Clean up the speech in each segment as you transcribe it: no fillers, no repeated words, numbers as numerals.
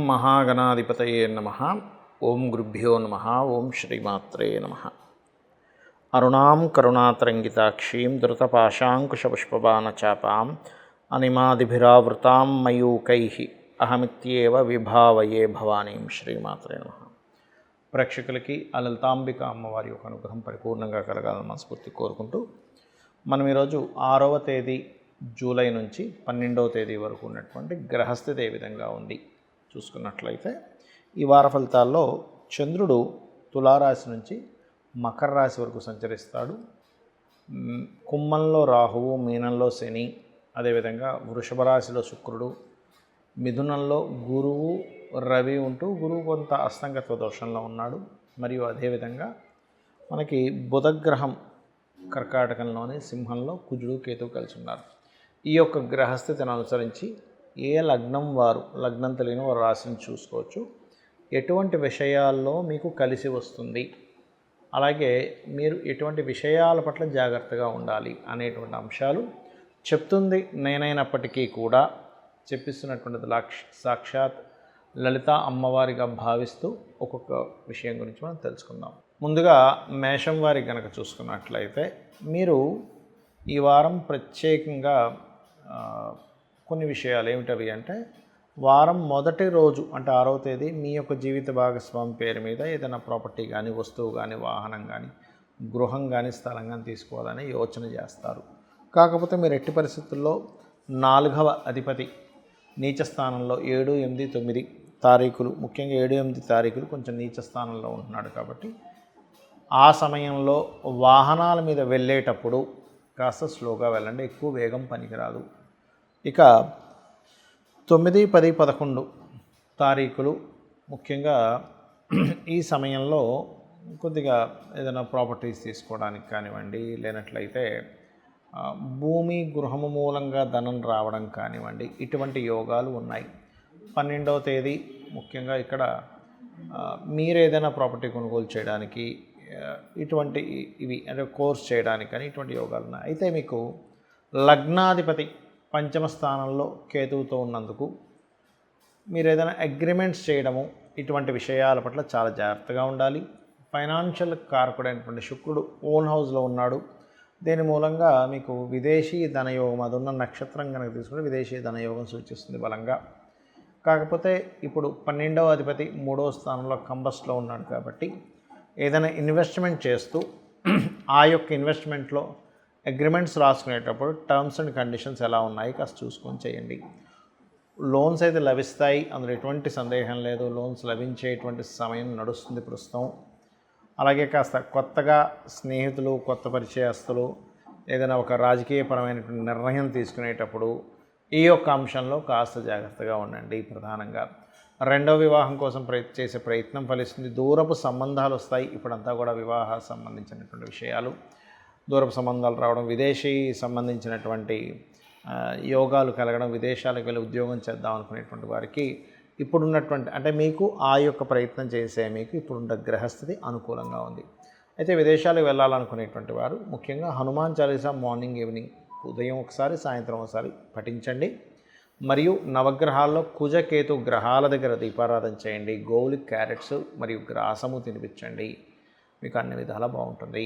మహాగణాధిపతయే నమః. ఓం గురుభ్యో నమః. ఓం శ్రీమాత్రే నమః. అరుణాం కరుణాతరంగితాక్షీం ధృతపాశాంకుశపుష్పబాణచాపాం అనిమాదిభిరావృతాం మయూకైః అహమిత్యేవ విభావయే భవానీం. శ్రీమాత్రే నమః. ప్రేక్షకులకి ఆ లలితాంబిక అమ్మవారి యొక్క అనుగ్రహం పరిపూర్ణంగా కలగాలని మనస్ఫూర్తి కోరుకుంటూ మనం ఈరోజు 6వ తేదీ జూలై నుంచి 12వ తేదీ వరకు ఉన్నటువంటి గ్రహస్థితి ఏ విధంగా ఉంది చూసుకున్నట్లయితే, ఈ వార ఫలితాల్లో చంద్రుడు తులారాశి నుంచి మకర రాశి వరకు సంచరిస్తాడు. కుంభంలో రాహువు, మీనంలో శని, అదేవిధంగా వృషభ రాశిలో శుక్రుడు, మిథునంలో గురువు, రవి ఉంటూ గురువు కొంత అస్తంగత్వ దోషంలో ఉన్నాడు. మరియు అదేవిధంగా మనకి బుధగ్రహం కర్కాటకంలోని సింహంలో కుజుడు, కేతువు కలిసి ఉన్నారు. ఈ యొక్క గ్రహస్థితిని అనుసరించి ఏ లగ్నం వారు, లగ్నం తెలియని వారు రాశిని చూసుకోవచ్చు. ఎటువంటి విషయాల్లో మీకు కలిసి వస్తుంది, అలాగే మీరు ఎటువంటి విషయాల పట్ల జాగ్రత్తగా ఉండాలి అనేటువంటి అంశాలు చెప్తుంది నేనైనప్పటికీ కూడా చెప్పిస్తున్నటువంటిది సాక్షాత్ లలిత అమ్మవారిగా భావిస్తూ ఒక్కొక్క విషయం గురించి మనం తెలుసుకుందాం. ముందుగా మేషం వారికి కనుక చూసుకున్నట్లయితే, మీరు ఈ వారం ప్రత్యేకంగా కొన్ని విషయాలు ఏమిటవి అంటే, వారం మొదటి రోజు అంటే 6వ తేదీ మీ యొక్క జీవిత భాగస్వామి పేరు మీద ఏదైనా ప్రాపర్టీ కానీ, వస్తువు కానీ, వాహనం కానీ, గృహం కానీ, స్థలం కానీ తీసుకోవాలని యోచన చేస్తారు. కాకపోతే మీరు ఎట్టి పరిస్థితుల్లో 4వ అధిపతి నీచ స్థానంలో 7, 8, 9 తారీఖులు, ముఖ్యంగా 7, 8 తారీఖులు కొంచెం నీచ స్థానంలో ఉంటున్నాడు. కాబట్టి ఆ సమయంలో వాహనాల మీద వెళ్ళేటప్పుడు కాస్త స్లోగా వెళ్ళండి, ఎక్కువ వేగం పనికిరాదు. ఇక 9, 10, 11 తారీఖులు ముఖ్యంగా ఈ సమయంలో కొద్దిగా ఏదైనా ప్రాపర్టీస్ తీసుకోవడానికి కానివ్వండి, లేనట్లయితే భూమి గృహము మూలంగా ధనం రావడం కానివ్వండి, ఇటువంటి యోగాలు ఉన్నాయి. 12వ తేదీ ముఖ్యంగా ఇక్కడ మీరు ఏదైనా ప్రాపర్టీ కొనుగోలు చేయడానికి, ఇటువంటి ఇవి అంటే కోర్స్ చేయడానికి కానీ ఇటువంటి యోగాలు ఉన్నాయి. అయితే మీకు లగ్నాధిపతి పంచమ స్థానంలో కేతువుతో ఉన్నందుకు మీరు ఏదైనా అగ్రిమెంట్స్ చేయడము, ఇటువంటి విషయాల పట్ల చాలా జాగ్రత్తగా ఉండాలి. ఫైనాన్షియల్ కారకుడైనటువంటి శుక్రుడు ఓన్ హౌస్లో ఉన్నాడు. దీని మూలంగా మీకు విదేశీ ధనయోగం, అది ఉన్న నక్షత్రం కనుక తీసుకుంటే విదేశీ ధనయోగం సూచిస్తుంది బలంగా. కాకపోతే ఇప్పుడు 12వ అధిపతి 3వ స్థానంలో కంబస్లో ఉన్నాడు. కాబట్టి ఏదైనా ఇన్వెస్ట్మెంట్ చేస్తూ ఆ యొక్క ఇన్వెస్ట్మెంట్లో అగ్రిమెంట్స్ రాసుకునేటప్పుడు టర్మ్స్ అండ్ కండిషన్స్ ఎలా ఉన్నాయి కాస్త చూసుకొని చేయండి. లోన్స్ అయితే లభిస్తాయి, అందులో ఎటువంటి సందేహం లేదు. లోన్స్ లభించేటువంటి సమయం నడుస్తుంది ప్రస్తుతం. అలాగే కాస్త కొత్తగా స్నేహితులు, కొత్త పరిచయస్తులు, ఏదైనా ఒక రాజకీయపరమైనటువంటి నిర్ణయం తీసుకునేటప్పుడు ఈ యొక్క అంశంలో కాస్త జాగ్రత్తగా ఉండండి. ప్రధానంగా 2వ వివాహం కోసం చేసే ప్రయత్నం ఫలిస్తుంది. దూరపు సంబంధాలు వస్తాయి. ఇప్పుడంతా కూడా వివాహ సంబంధించినటువంటి విషయాలు, దూరపు సంబంధాలు రావడం, విదేశీ సంబంధించినటువంటి యోగాలు కలగడం, విదేశాలకు వెళ్ళి ఉద్యోగం చేద్దాం అనుకునేటువంటి వారికి ఇప్పుడున్నటువంటి అంటే మీకు ఆ యొక్క ప్రయత్నం చేసే మీకు ఇప్పుడున్న గ్రహస్థితి అనుకూలంగా ఉంది. అయితే విదేశాలకు వెళ్ళాలనుకునేటువంటి వారు ముఖ్యంగా హనుమాన్ చాలీసా మార్నింగ్, ఈవినింగ్, ఉదయం ఒకసారి, సాయంత్రం ఒకసారి పఠించండి. మరియు నవగ్రహాల్లో కుజకేతు గ్రహాల దగ్గర దీపారాధన చేయండి. గోవులు క్యారెట్స్ మరియు గ్రాసము తినిపించండి. మీకు అన్ని విధాలా బాగుంటుంది.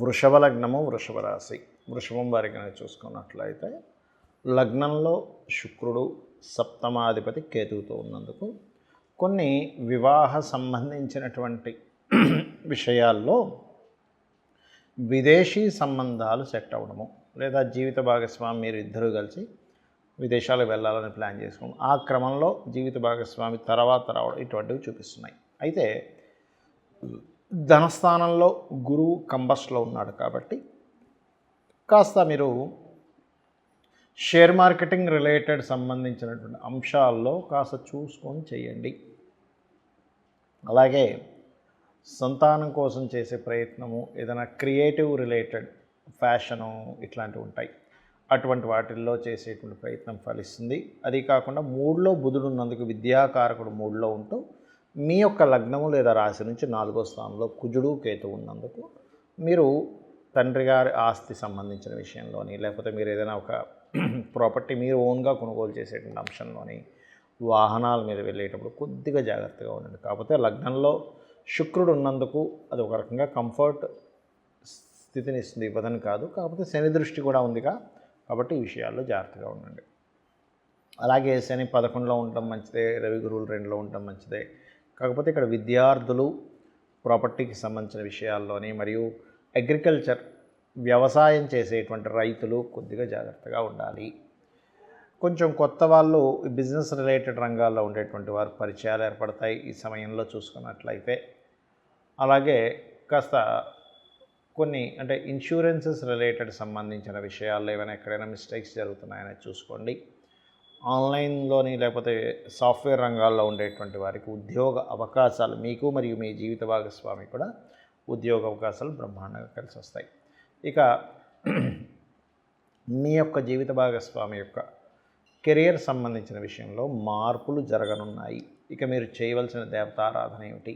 వృషభ లగ్నము, వృషభ రాశి. వృషభం వారికి చూసుకున్నట్లయితే లగ్నంలో శుక్రుడు సప్తమాధిపతి కేతువుతో ఉన్నందుకు కొన్ని వివాహ సంబంధించినటువంటి విషయాల్లో విదేశీ సంబంధాలు సెట్ అవ్వడము, లేదా జీవిత భాగస్వామి మీరు ఇద్దరు కలిసి విదేశాలకు వెళ్ళాలని ప్లాన్ చేసుకోండి. ఆ క్రమంలో జీవిత భాగస్వామి తర్వాత రావడం ఇటువంటివి చూపిస్తున్నాయి. అయితే ధనస్థానంలో గురువు కంబస్లో ఉన్నాడు. కాబట్టి కాస్త మీరు షేర్ మార్కెటింగ్ రిలేటెడ్ సంబంధించినటువంటి అంశాల్లో కాస్త చూసుకొని చేయండి. అలాగే సంతానం కోసం చేసే ప్రయత్నము, ఏదైనా క్రియేటివ్ రిలేటెడ్, ఫ్యాషను ఇట్లాంటివి ఉంటాయి, అటువంటి వాటిల్లో చేసేటువంటి ప్రయత్నం ఫలిస్తుంది. అది కాకుండా 3లో బుధుడు ఉన్నందుకు విద్యాకారకుడు 3లో ఉంటూ మీ యొక్క లగ్నము లేదా రాశి నుంచి 4వ స్థానంలో కుజుడు, కేతు ఉన్నందుకు మీరు తండ్రి గారి ఆస్తి సంబంధించిన విషయంలోని, లేకపోతే మీరు ఏదైనా ఒక ప్రాపర్టీ మీరు ఓన్గా కొనుగోలు చేసేటువంటి అంశంలోని, వాహనాల మీద వెళ్ళేటప్పుడు కొద్దిగా జాగ్రత్తగా ఉండండి. కాకపోతే లగ్నంలో శుక్రుడు ఉన్నందుకు అది ఒక రకంగా కంఫర్ట్ స్థితిని ఇస్తుంది, ఇవ్వదని కాదు. కాకపోతే శని దృష్టి కూడా ఉందిగా, కాబట్టి ఈ విషయాల్లో జాగ్రత్తగా ఉండండి. అలాగే శని 11లో ఉండటం మంచిదే, రవి గురువులు 2లో ఉండటం మంచిదే. కాకపోతే ఇక్కడ విద్యార్థులు ప్రాపర్టీకి సంబంధించిన విషయాల్లోని మరియు అగ్రికల్చర్ వ్యవసాయం చేసేటువంటి రైతులు కొద్దిగా జాగ్రత్తగా ఉండాలి. కొంచెం కొత్త వాళ్ళు బిజినెస్ రిలేటెడ్ రంగాల్లో ఉండేటువంటి వారు పరిచయాలు ఏర్పడతాయి ఈ సమయంలో చూసుకున్నట్లయితే. అలాగే కాస్త కొన్ని అంటే ఇన్సూరెన్సెస్ రిలేటెడ్ సంబంధించిన విషయాల్లో ఏమైనా ఎక్కడైనా మిస్టేక్స్ జరుగుతున్నాయని చూసుకోండి. ఆన్లైన్లోని లేకపోతే సాఫ్ట్వేర్ రంగాల్లో ఉండేటువంటి వారికి ఉద్యోగ అవకాశాలు మీకు మరియు మీ జీవిత భాగస్వామి కూడా ఉద్యోగ అవకాశాలు బ్రహ్మాండంగా కలిసి వస్తాయి. ఇక మీ యొక్క జీవిత భాగస్వామి యొక్క కెరియర్ సంబంధించిన విషయంలో మార్పులు జరగనున్నాయి. ఇక మీరు చేయవలసిన దేవతారాధన ఏమిటి?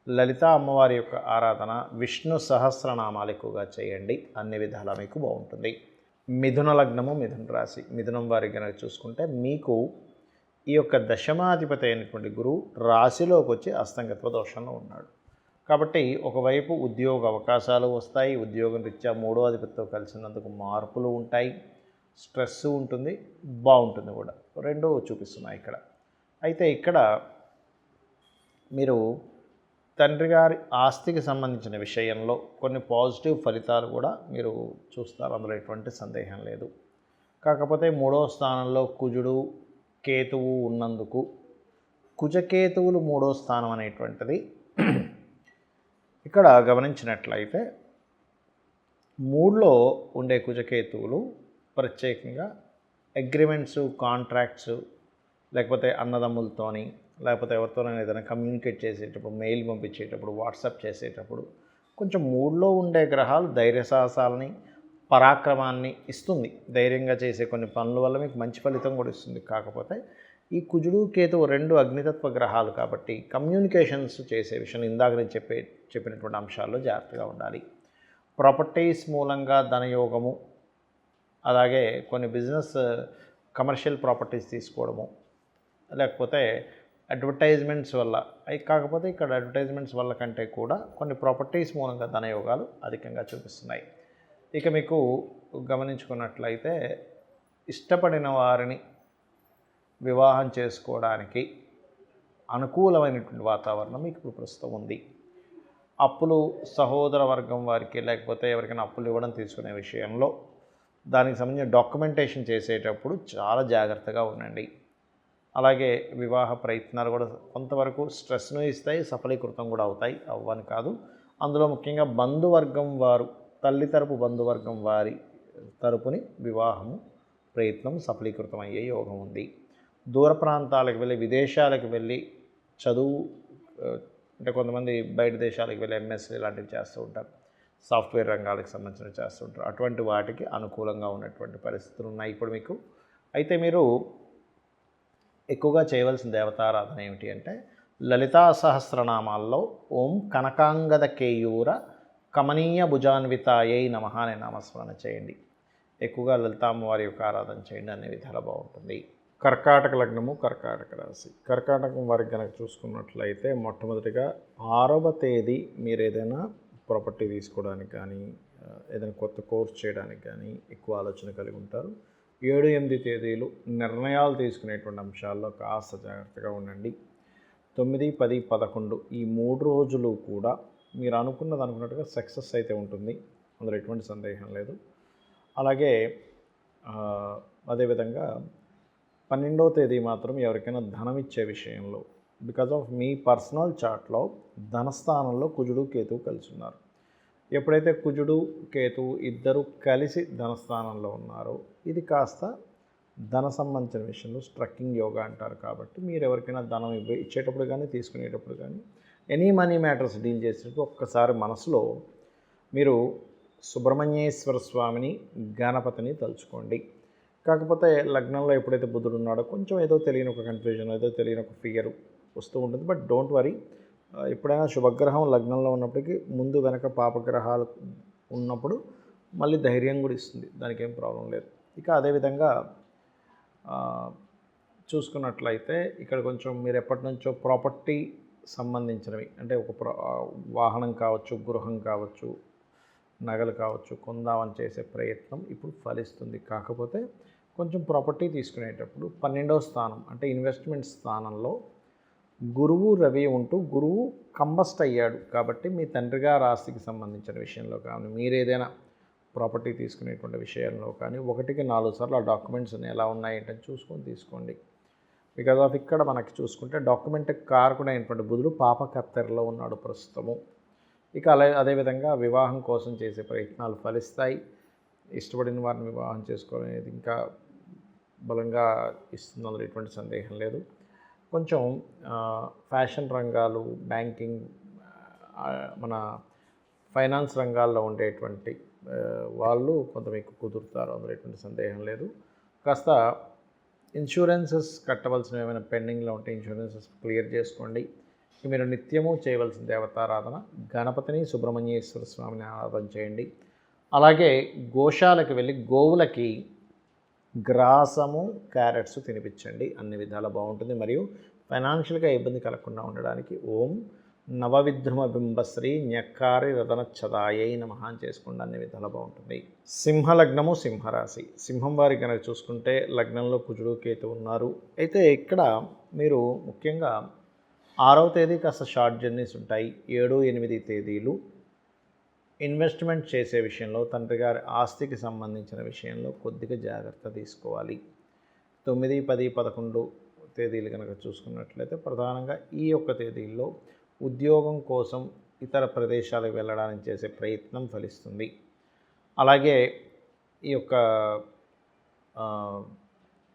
లలిత అమ్మవారి యొక్క ఆరాధన, విష్ణు సహస్రనామాలు ఎక్కువగా చేయండి. అన్ని విధాలా మీకు బాగుంటుంది. మిథున లగ్నము, మిథున రాశి. మిథునం వారి కనుక చూసుకుంటే మీకు ఈ యొక్క దశమాధిపతి అయినటువంటి గురువు రాశిలోకి వచ్చి అస్తంగత్వ దోషంలో ఉన్నాడు. కాబట్టి ఒకవైపు ఉద్యోగ అవకాశాలు వస్తాయి, ఉద్యోగం రీత్యా 3వ అధిపతితో కలిసినందుకు మార్పులు ఉంటాయి, స్ట్రెస్ ఉంటుంది, బాగుంటుంది కూడా, రెండూ చూపిస్తున్నాయి ఇక్కడ. అయితే ఇక్కడ మీరు తండ్రి గారి ఆస్తికి సంబంధించిన విషయంలో కొన్ని పాజిటివ్ ఫలితాలు కూడా మీరు చూస్తారు, అందులో ఎటువంటి సందేహం లేదు. కాకపోతే 3వ స్థానంలో కుజుడు కేతువు ఉన్నందుకు, కుజకేతువులు 3వ స్థానం అనేటువంటిది ఇక్కడ గమనించినట్లయితే 3లో ఉండే కుజకేతువులు ప్రత్యేకంగా అగ్రిమెంట్స్, కాంట్రాక్ట్స్, లేకపోతే అన్నదమ్ములతోని, లేకపోతే ఎవరితోనైనా ఏదైనా కమ్యూనికేట్ చేసేటప్పుడు, మెయిల్ పంపించేటప్పుడు, వాట్సాప్ చేసేటప్పుడు కొంచెం 3లో ఉండే గ్రహాలు ధైర్య సాహసాలని, పరాక్రమాన్ని ఇస్తుంది. ధైర్యంగా చేసే కొన్ని పనుల వల్ల మీకు మంచి ఫలితం కూడా ఇస్తుంది. కాకపోతే ఈ కుజుడు కేతువు 2 అగ్నితత్వ గ్రహాలు కాబట్టి కమ్యూనికేషన్స్ చేసే విషయం ఇందాక నేను చెప్పినటువంటి అంశాల్లో జాగ్రత్తగా ఉండాలి. ప్రాపర్టీస్ మూలంగా ధనయోగము, అలాగే కొన్ని బిజినెస్ కమర్షియల్ ప్రాపర్టీస్ తీసుకోవడము, లేకపోతే అడ్వర్టైజ్మెంట్స్ వల్ల, కాకపోతే ఇక్కడ అడ్వర్టైజ్మెంట్స్ వల్ల కంటే కూడా కొన్ని ప్రాపర్టీస్ మూలంగా ధనయోగాలు అధికంగా చూపిస్తున్నాయి. ఇక మీకు గమనించుకున్నట్లయితే ఇష్టపడిన వారిని వివాహం చేసుకోవడానికి అనుకూలమైనటువంటి వాతావరణం మీకు ప్రస్తుతం ఉంది. అప్పులు సహోదర వర్గం వారికి, లేకపోతే ఎవరికైనా అప్పులు ఇవ్వడం తీసుకునే విషయంలో దానికి సంబంధించిన డాక్యుమెంటేషన్ చేసేటప్పుడు చాలా జాగ్రత్తగా ఉండండి. అలాగే వివాహ ప్రయత్నాలు కూడా కొంతవరకు స్ట్రెస్ను ఇస్తాయి, సఫలీకృతం కూడా అవుతాయి, అవ్వని కాదు. అందులో ముఖ్యంగా బంధువర్గం వారు, తల్లి తరపు బంధువర్గం వారి తరపుని వివాహము ప్రయత్నం సఫలీకృతం అయ్యే యోగం ఉంది. దూర ప్రాంతాలకు వెళ్ళి, విదేశాలకు వెళ్ళి చదువు, అంటే కొంతమంది బయట దేశాలకు వెళ్ళి ఎంఎస్సీ ఇలాంటివి చేస్తూ ఉంటారు, సాఫ్ట్వేర్ రంగాలకు సంబంధించినవి చేస్తుంటారు. అటువంటి వాటికి అనుకూలంగా ఉన్నటువంటి పరిస్థితులు ఉన్నాయి ఇప్పుడు మీకు. అయితే మీరు ఎక్కువగా చేయవలసిన దేవతారాధన ఏమిటి అంటే లలితా సహస్రనామాల్లో ఓం కనకాంగద కేయూర కమనీయ భుజాన్వితాయై నమః అనే నామస్మరణ చేయండి. ఎక్కువగా లలితా అమ్మవారి యొక్క ఆరాధన చేయండి, అనే విధాలు బాగుంటుంది. కర్కాటక లగ్నము, కర్కాటక రాశి. కర్కాటకం వారికి కనుక చూసుకున్నట్లయితే మొట్టమొదటిగా 6వ తేదీ మీరు ఏదైనా ప్రాపర్టీ తీసుకోవడానికి కానీ, ఏదైనా కొత్త కోర్స్ చేయడానికి కానీ ఎక్కువ ఆలోచన కలిగి ఉంటారు. 7, 8 తేదీలు నిర్ణయాలు తీసుకునేటువంటి అంశాల్లో కాస్త జాగ్రత్తగా ఉండండి. 9, 10, 11 ఈ 3 రోజులు కూడా మీరు అనుకున్నట్టుగా సక్సెస్ అయితే ఉంటుంది, అందులో ఎటువంటి సందేహం లేదు. అలాగే అదేవిధంగా 12వ తేదీ మాత్రం ఎవరికైనా ధనం ఇచ్చే విషయంలో, బికాజ్ ఆఫ్ మీ పర్సనల్ చార్ట్లో ధనస్థానంలో కుజుడు కేతువు కలిసి ఉన్నారు. ఎప్పుడైతే కుజుడు కేతువు ఇద్దరు కలిసి ధనస్థానంలో ఉన్నారో ఇది కాస్త ధన సంబంధించిన విషయంలో స్ట్రక్కింగ్ యోగా అంటారు. కాబట్టి మీరు ఎవరికైనా ధనం ఇచ్చేటప్పుడు కానీ, తీసుకునేటప్పుడు కానీ, ఎనీ మనీ మ్యాటర్స్ డీల్ చేసేటప్పుడు ఒక్కసారి మనసులో మీరు సుబ్రహ్మణ్యేశ్వర స్వామిని, గణపతిని తలుచుకోండి. కాకపోతే లగ్నంలో ఎప్పుడైతే బుధుడు ఉన్నాడో కొంచెం ఏదో తెలియని ఒక కన్ఫ్యూజన్, ఏదో తెలియని ఒక ఫియర్ వస్తూ ఉంటుంది. బట్ డోంట్ వరీ, ఎప్పుడైనా శుభగ్రహం లగ్నంలో ఉన్నప్పటికీ ముందు వెనక పాపగ్రహాలు ఉన్నప్పుడు మళ్ళీ ధైర్యం కూడా ఇస్తుంది, దానికి ఏం ప్రాబ్లం లేదు. ఇక అదేవిధంగా చూసుకున్నట్లయితే ఇక్కడ కొంచెం మీరు ఎప్పటి నుంచో ప్రాపర్టీ సంబంధించినవి అంటే వాహనం కావచ్చు, గృహం కావచ్చు, నగలు కావచ్చు కొందామని చేసే ప్రయత్నం ఇప్పుడు ఫలిస్తుంది. కాకపోతే కొంచెం ప్రాపర్టీ తీసుకునేటప్పుడు 12వ స్థానం అంటే ఇన్వెస్ట్మెంట్ స్థానంలో గురువు రవి ఉంటూ గురువు కంబస్ట్ అయ్యాడు కాబట్టి మీ తండ్రి గారి ఆస్తికి సంబంధించిన విషయంలో కానీ మీరు ఏదైనా ప్రాపర్టీ తీసుకునేటువంటి విషయంలో కానీ 1కి 4 సార్లు ఆ డాక్యుమెంట్స్ ఎలా ఉన్నాయంటే చూసుకొని తీసుకోండి. బికాజ్ ఆఫ్ ఇక్కడ మనకి చూసుకుంటే డాక్యుమెంట్ కారకుడైనటువంటి బుధుడు పాపకత్తెరలో ఉన్నాడు ప్రస్తుతము. ఇక అదేవిధంగా వివాహం కోసం చేసే ప్రయత్నాలు ఫలిస్తాయి. ఇష్టపడిన వారిని వివాహం చేసుకోవాలనేది ఇంకా బలంగా ఇస్తుంది, అందులో ఎటువంటి సందేహం లేదు. కొంచెం ఫ్యాషన్ రంగాలు, బ్యాంకింగ్, మన ఫైనాన్స్ రంగాల్లో ఉండేటువంటి వాళ్ళు కొంత మీకు కుదురుతారు, అందులో ఎటువంటి సందేహం లేదు. కాస్త ఇన్సూరెన్సెస్ కట్టవలసిన ఏమైనా పెండింగ్లో ఉంటే ఇన్సూరెన్సెస్ క్లియర్ చేసుకోండి. మీరు నిత్యము చేయవలసిన దేవతారాధన గణపతిని, సుబ్రహ్మణ్యేశ్వర స్వామిని ఆరాధన చేయండి. అలాగే గోశాలకు వెళ్ళి గోవులకి గ్రాసము, క్యారెట్స్ తినిపించండి, అన్ని విధాలా బాగుంటుంది. మరియు ఫైనాన్షియల్గా ఇబ్బంది కలగకుండా ఉండడానికి ఓం నవవిద్రుమ బింబశ్రీ న్యక్కారి రతనచ్చదాయై నమః అని చేసుకోండి, అన్ని విధాలా బాగుంటుంది. సింహలగ్నము, సింహరాశి. సింహం వారి కనుక చూసుకుంటే లగ్నంలో కుజుడు, కేతు ఉన్నారు. అయితే ఇక్కడ మీరు ముఖ్యంగా 6వ తేదీ కాస్త షార్ట్ జర్నీస్ ఉంటాయి. 7, 8 తేదీలు ఇన్వెస్ట్మెంట్ చేసే విషయంలో తండ్రి గారి ఆస్తికి సంబంధించిన విషయంలో కొద్దిగా జాగ్రత్త తీసుకోవాలి. 9, 10, 11 తేదీలు కనుక చూసుకున్నట్లయితే ప్రధానంగా ఈ యొక్క తేదీల్లో ఉద్యోగం కోసం ఇతర ప్రదేశాలకు వెళ్ళడానికి చేసే ప్రయత్నం ఫలిస్తుంది. అలాగే ఈ యొక్క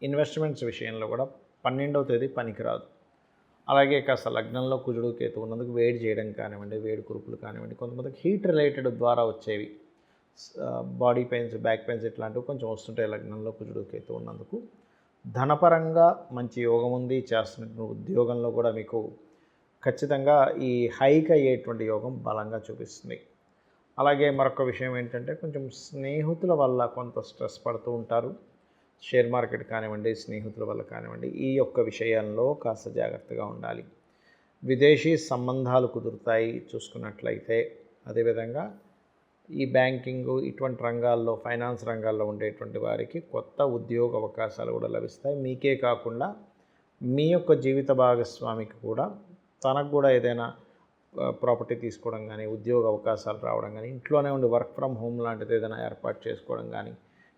ఇన్వెస్ట్మెంట్స్ విషయంలో కూడా 12వ తేదీ పనికిరాదు. అలాగే కాస్త లగ్నంలో కుజుడు, కేతు ఉన్నందుకు వేడి చేయడం కానివ్వండి, వేడి కురుపులు కానివ్వండి, కొంతమందికి హీట్ రిలేటెడ్ ద్వారా వచ్చేవి బాడీ పెయిన్స్, బ్యాక్ పెయిన్స్ ఇట్లాంటివి కొంచెం వస్తుంటాయి లగ్నంలో కుజుడు, కేతు ఉన్నందుకు. ధనపరంగా మంచి యోగం ఉంది. చేస్తున్నటువంటి ఉద్యోగంలో కూడా మీకు ఖచ్చితంగా ఈ హైక్ అయ్యేటువంటి యోగం బలంగా చూపిస్తుంది. అలాగే మరొక విషయం ఏంటంటే కొంచెం స్నేహితుల వల్ల కొంత స్ట్రెస్ పడుతూ ఉంటారు. షేర్ మార్కెట్ కానివ్వండి, స్నేహితుల వల్ల కానివ్వండి, ఈ యొక్క విషయాల్లో కాస్త జాగ్రత్తగా ఉండాలి. విదేశీ సంబంధాలు కుదురుతాయి చూసుకున్నట్లయితే. అదేవిధంగా ఈ బ్యాంకింగ్ ఇటువంటి రంగాల్లో, ఫైనాన్స్ రంగాల్లో ఉండేటువంటి వారికి కొత్త ఉద్యోగ అవకాశాలు కూడా లభిస్తాయి. మీకే కాకుండా మీ యొక్క జీవిత భాగస్వామికి కూడా, తనకు కూడా ఏదైనా ప్రాపర్టీ తీసుకోవడం కానీ, ఉద్యోగ అవకాశాలు రావడం కానీ, ఇంట్లోనే ఉండి వర్క్ ఫ్రమ్ హోమ్ లాంటిది ఏదైనా ఏర్పాటు చేసుకోవడం కానీ,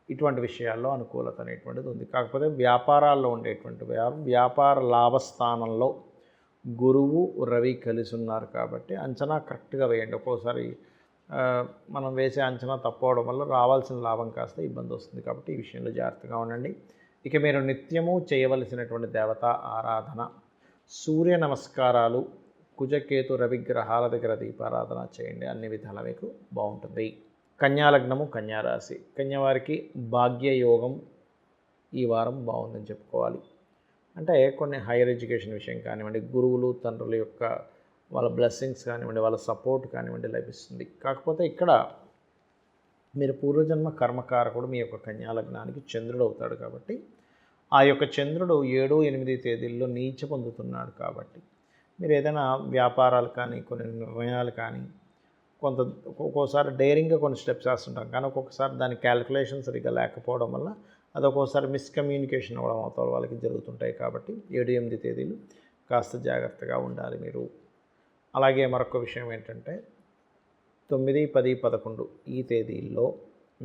ఇటువంటి విషయాల్లో అనుకూలత అనేటువంటిది ఉంది. కాకపోతే వ్యాపారాల్లో ఉండేటువంటి వ్యాపార లాభస్థానంలో గురువు, రవి కలిసి ఉన్నారు కాబట్టి అంచనా కరెక్ట్గా వేయండి. ఒక్కోసారి మనం వేసే అంచనా తప్పవడం వల్ల రావాల్సిన లాభం కాస్త ఇబ్బంది వస్తుంది. కాబట్టి ఈ విషయంలో జాగ్రత్తగా ఉండండి. ఇక మీరు నిత్యము చేయవలసినటువంటి దేవతా ఆరాధన సూర్య నమస్కారాలు, కుజకేతు రవిగ్రహాల దగ్గర దీపారాధన చేయండి, అన్ని విధాలా మీకు బాగుంటుంది. కన్యాలగ్నము, కన్యారాశి. కన్యవారికి భాగ్యయోగం ఈ వారం బాగుందని చెప్పుకోవాలి. అంటే కొన్ని హైయర్ ఎడ్యుకేషన్ విషయం కానివ్వండి, గురువులు, తండ్రుల యొక్క వాళ్ళ బ్లెస్సింగ్స్ కానివ్వండి, వాళ్ళ సపోర్ట్ కానివ్వండి లభిస్తుంది. కాకపోతే ఇక్కడ మీరు పూర్వజన్మ కర్మకారకుడు మీ యొక్క కన్యాలగ్నానికి చంద్రుడు అవుతాడు కాబట్టి ఆ యొక్క చంద్రుడు 7, 8 తేదీల్లో నీచ పొందుతున్నాడు కాబట్టి మీరు ఏదైనా వ్యాపారాలు కానీ, కొన్ని నిర్ణయాలు కానీ, ఒక్కోసారి డేరింగ్గా కొన్ని స్టెప్స్ వేస్తుంటాం కానీ ఒక్కొక్కసారి దాని క్యాలిక్యులేషన్ సరిగ్గా లేకపోవడం వల్ల అది ఒక్కోసారి మిస్కమ్యూనికేషన్ అవ్వడం అవుతాం వాళ్ళకి జరుగుతుంటాయి. కాబట్టి 7, 8 తేదీలు కాస్త జాగ్రత్తగా ఉండాలి మీరు. అలాగే మరొక విషయం ఏంటంటే 9, 10, 11 ఈ తేదీల్లో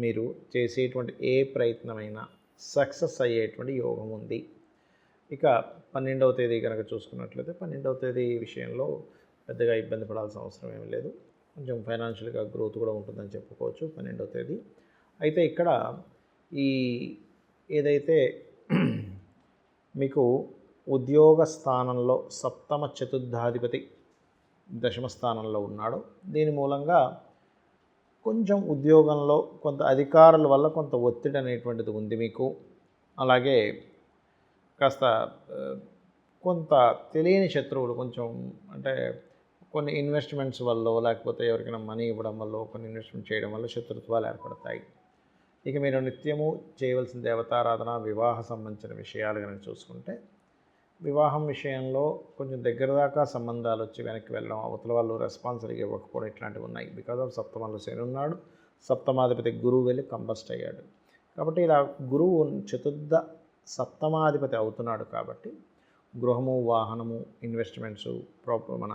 మీరు చేసేటువంటి ఏ ప్రయత్నమైనా సక్సెస్ అయ్యేటువంటి యోగం ఉంది. ఇక 12వ తేదీ కనుక చూసుకున్నట్లయితే 12వ తేదీ విషయంలో పెద్దగా ఇబ్బంది పడాల్సిన అవసరం ఏమీ లేదు. కొంచెం ఫైనాన్షియల్గా గ్రోత్ కూడా ఉంటుందని చెప్పుకోవచ్చు 12వ తేదీ. అయితే ఇక్కడ ఈ ఏదైతే మీకు ఉద్యోగ స్థానంలో సప్తమ చతుర్థాధిపతి దశమ స్థానంలో ఉన్నాడో దీని మూలంగా కొంచెం ఉద్యోగంలో కొంత అధికారుల వల్ల కొంత ఒత్తిడి అనేటువంటిది ఉంది మీకు. అలాగే కాస్త కొంత తెలియని శత్రువులు కొంచెం అంటే కొన్ని ఇన్వెస్ట్మెంట్స్ వల్ల లేకపోతే ఎవరికైనా మనీ ఇవ్వడం వల్ల కొన్ని ఇన్వెస్ట్మెంట్ చేయడం వల్ల శత్రుత్వాలు ఏర్పడతాయి. ఇక మీరు నిత్యము చేయవలసిన దేవతారాధన, వివాహ సంబంధించిన విషయాలు కనుక చూసుకుంటే వివాహం విషయంలో కొంచెం దగ్గర దాకా సంబంధాలు వచ్చి వెనక్కి వెళ్ళడం, అవతల వాళ్ళు రెస్పాన్సిబుల్గా ఇవ్వకపోవడం ఇట్లాంటివి ఉన్నాయి. బికాజ్ ఆఫ్ సప్తమంలో శని ఉన్నాడు, సప్తమాధిపతి గురువు వెళ్ళి కంబస్ట్ అయ్యాడు. కాబట్టి ఇలా గురువు చతుర్థ సప్తమాధిపతి అవుతున్నాడు కాబట్టి గృహము, వాహనము, ఇన్వెస్ట్మెంట్స్, మన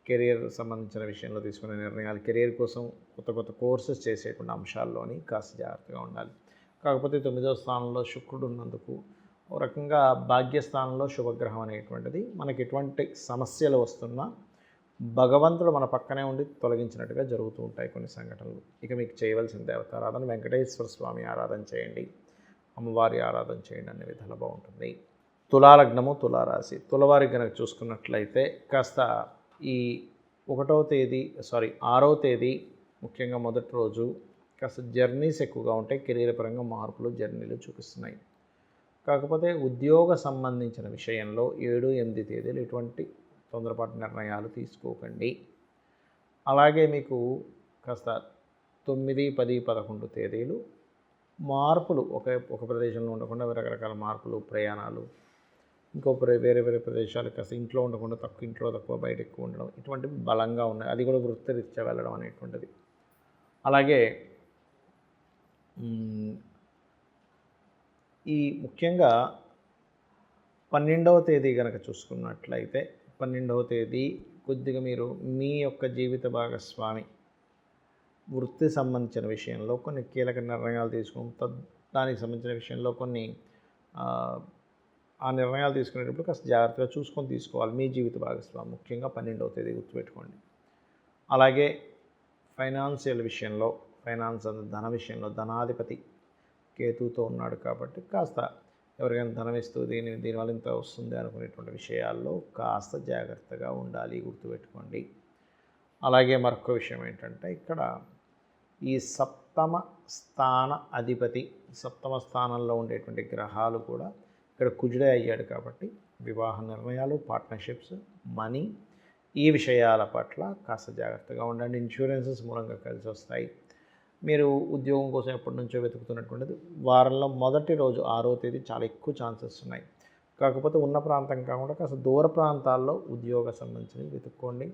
కెరియర్ సంబంధించిన విషయంలో తీసుకునే నిర్ణయాలు, కెరియర్ కోసం కొత్త కొత్త కోర్సెస్ చేసేటువంటి అంశాల్లోని కాస్త జాగ్రత్తగా ఉండాలి. కాకపోతే 9వ స్థానంలో శుక్రుడు ఉన్నందుకు ఒక రకంగా భాగ్యస్థానంలో శుభగ్రహం అనేటువంటిది మనకి ఎటువంటి సమస్యలు వస్తున్నా భగవంతుడు మన పక్కనే ఉండి తొలగించినట్టుగా జరుగుతూ ఉంటాయి కొన్ని సంఘటనలు. ఇక మీకు చేయవలసిన దేవతారాధన వెంకటేశ్వర స్వామి ఆరాధన చేయండి, అమ్మవారి ఆరాధన చేయండి, అన్ని విధాలు బాగుంటుంది. తులాలగ్నము, తులారాశి. తులవారికి కనుక చూసుకున్నట్లయితే కాస్త ఈ 6వ తేదీ ముఖ్యంగా మొదటి రోజు కాస్త జర్నీస్ ఎక్కువగా ఉంటాయి. కెరీర్ పరంగా మార్పులు, జర్నీలు చూపిస్తున్నాయి. కాకపోతే ఉద్యోగ సంబంధించిన విషయంలో 7, 8 తేదీలు ఎటువంటి తొందరపాటు నిర్ణయాలు తీసుకోకండి. అలాగే మీకు కాస్త 9, 10, 11 తేదీలు మార్పులు, ఒక ప్రదేశంలో ఉండకుండా రకరకాల మార్పులు, ప్రయాణాలు, వేరే వేరే ప్రదేశాలు, కాస్త ఇంట్లో ఉండకుండా తక్కువ బయట ఎక్కువ ఉండడం, ఇటువంటివి బలంగా ఉన్నాయి. అది కూడా వృత్తిరీత్యా వెళ్ళడం అనేటువంటిది. అలాగే ఈ ముఖ్యంగా 12వ తేదీ కనుక చూసుకున్నట్లయితే 12వ తేదీ కొద్దిగా మీరు మీ యొక్క జీవిత భాగస్వామి వృత్తి సంబంధించిన విషయంలో కొన్ని కీలక నిర్ణయాలు తీసుకుంటాం. దానికి సంబంధించిన విషయంలో కొన్ని ఆ నిర్ణయాలు తీసుకునేటప్పుడు కాస్త జాగ్రత్తగా చూసుకొని తీసుకోవాలి. మీ జీవిత భాగస్వామి ముఖ్యంగా 12వ తేదీ గుర్తుపెట్టుకోండి. అలాగే ఫైనాన్షియల్ విషయంలో, ధన విషయంలో ధనాధిపతి కేతువుతో ఉన్నాడు కాబట్టి కాస్త ఎవరికైనా ధనం ఇస్తూ దీనివల్ల ఇంత వస్తుంది అనుకునేటువంటి విషయాల్లో కాస్త జాగ్రత్తగా ఉండాలి, గుర్తుపెట్టుకోండి. అలాగే మరొక విషయం ఏంటంటే ఇక్కడ ఈ సప్తమ స్థానంలో ఉండేటువంటి గ్రహాలు కూడా ఇక్కడ కుజుడే అయ్యాడు కాబట్టి వివాహ నిర్ణయాలు, పార్ట్నర్షిప్స్, మనీ, ఈ విషయాల పట్ల కాస్త జాగ్రత్తగా ఉండండి. ఇన్సూరెన్సెస్ మూలంగా కలిసి వస్తాయి. మీరు ఉద్యోగం కోసం ఎప్పటి నుంచో వెతుకుతున్నటువంటిది వారంలో మొదటి రోజు 6వ తేదీ చాలా ఎక్కువ ఛాన్సెస్ ఉన్నాయి. కాకపోతే ఉన్న ప్రాంతం కాకుండా కాస్త దూర ప్రాంతాల్లో ఉద్యోగ సంబంధించినవి వెతుక్కోండి.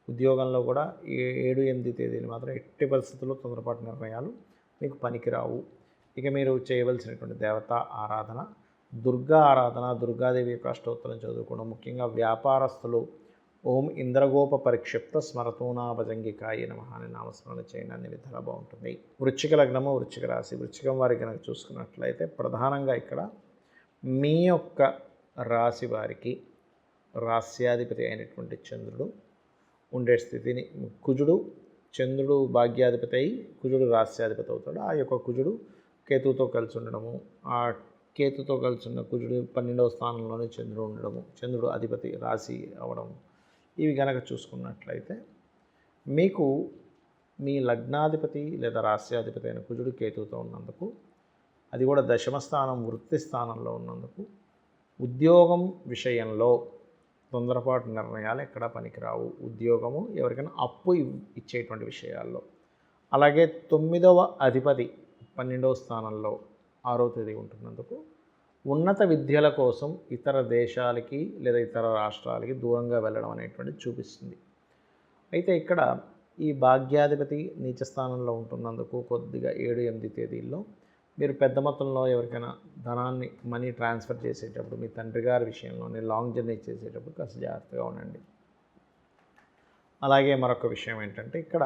ఉద్యోగంలో కూడా 7, 8 తేదీలు మాత్రం ఎట్టి పరిస్థితుల్లో తొందరపాటు నిర్ణయాలు మీకు పనికిరావు. ఇక మీరు చేయవలసినటువంటి దేవతా ఆరాధన దుర్గా ఆరాధన, దుర్గాదేవి యొక్క అష్టోత్తరం చదువుకోవడం, ముఖ్యంగా వ్యాపారస్తులు ఓం ఇంద్రగోప పరిక్షిప్త స్మరతూనాభజంగికాయ నమః అని నామస్మరణ చేయండి, అన్ని విధాలా బాగుంటుంది. వృశ్చిక లగ్నము, వృశ్చిక రాశి. వృశ్చికం వారికి కనుక చూసుకున్నట్లయితే ప్రధానంగా ఇక్కడ మీ యొక్క రాశి వారికి రాస్యాధిపతి అయినటువంటి చంద్రుడు ఉండే స్థితిని, చంద్రుడు భాగ్యాధిపతి అయి కుజుడు రాస్యాధిపతి అవుతాడు. ఆ యొక్క కుజుడు కేతువుతో కలిసి ఉండడము, ఆ కేతుతో కలిసి ఉన్న కుజుడు 12వ స్థానంలోనే చంద్రుడు ఉండడము, చంద్రుడు అధిపతి రాశి అవ్వడము, ఇవి కనుక చూసుకున్నట్లయితే మీకు మీ లగ్నాధిపతి లేదా రాస్యాధిపతి అయిన కుజుడు కేతువుతో ఉన్నందుకు, అది కూడా 10వ స్థానం వృత్తి స్థానంలో ఉన్నందుకు ఉద్యోగం విషయంలో తొందరపాటు నిర్ణయాలు ఎక్కడా పనికిరావు. ఉద్యోగము ఎవరికైనా అప్పు ఇచ్చేటువంటి విషయాల్లో. అలాగే 9వ అధిపతి 12వ స్థానంలో 6వ తేదీ ఉంటున్నందుకు ఉన్నత విద్యల కోసం ఇతర దేశాలకి లేదా ఇతర రాష్ట్రాలకి దూరంగా వెళ్ళడం అనేటువంటిది చూపిస్తుంది. అయితే ఇక్కడ ఈ భాగ్యాధిపతి నీచ స్థానంలో ఉంటున్నందుకు కొద్దిగా 7, 8 తేదీల్లో మీరు పెద్ద మొత్తంలో ఎవరికైనా ధనాన్ని, మనీ ట్రాన్స్ఫర్ చేసేటప్పుడు, మీ తండ్రి గారి విషయంలోనే లాంగ్ జర్నీ చేసేటప్పుడు కాస్త జాగ్రత్తగా ఉండండి. అలాగే మరొక విషయం ఏంటంటే ఇక్కడ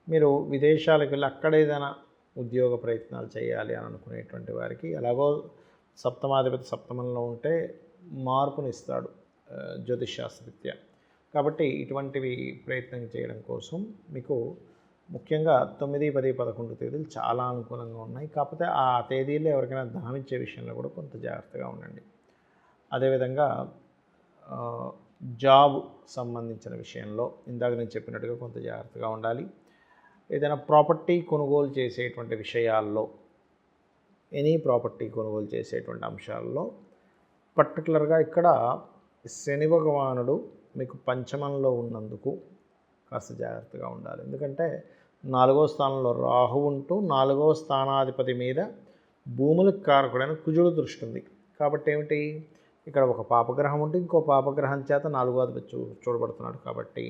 మీరు విదేశాలకు వెళ్ళి అక్కడ ఏదైనా ఉద్యోగ ప్రయత్నాలు చేయాలి అని అనుకునేటువంటి వారికి ఎలాగో సప్తమాధిపతి సప్తమంలో ఉంటే మార్పునిస్తాడు జ్యోతిషశాస్త్రరీత్యా. కాబట్టి ఇటువంటివి ప్రయత్నం చేయడం కోసం మీకు ముఖ్యంగా 9, 10, 11 తేదీలు చాలా అనుకూలంగా ఉన్నాయి. కాకపోతే ఆ తేదీల్లో ఎవరికైనా ధనం ఇచ్చే విషయంలో కూడా కొంత జాగ్రత్తగా ఉండండి. అదేవిధంగా జాబ్ సంబంధించిన విషయంలో ఇందాక నేను చెప్పినట్టుగా కొంత జాగ్రత్తగా ఉండాలి. ఏదైనా ప్రాపర్టీ కొనుగోలు చేసేటువంటి విషయాల్లో, ఎనీ ప్రాపర్టీ కొనుగోలు చేసేటువంటి అంశాల్లో పర్టికులర్గా ఇక్కడ శని భగవానుడు మీకు పంచమంలో ఉన్నందుకు కాస్త జాగ్రత్తగా ఉండాలి. ఎందుకంటే 4వ స్థానంలో రాహు ఉంటూ 4వ స్థానాధిపతి మీద భూములకు కారకుడైన కుజుడు దృష్టి ఉంది. కాబట్టి ఏమిటి, ఇక్కడ ఒక పాపగ్రహం ఉంటే ఇంకో పాపగ్రహం చేత నాలుగో అధిపతి చూడబడుతున్నాడు కాబట్టి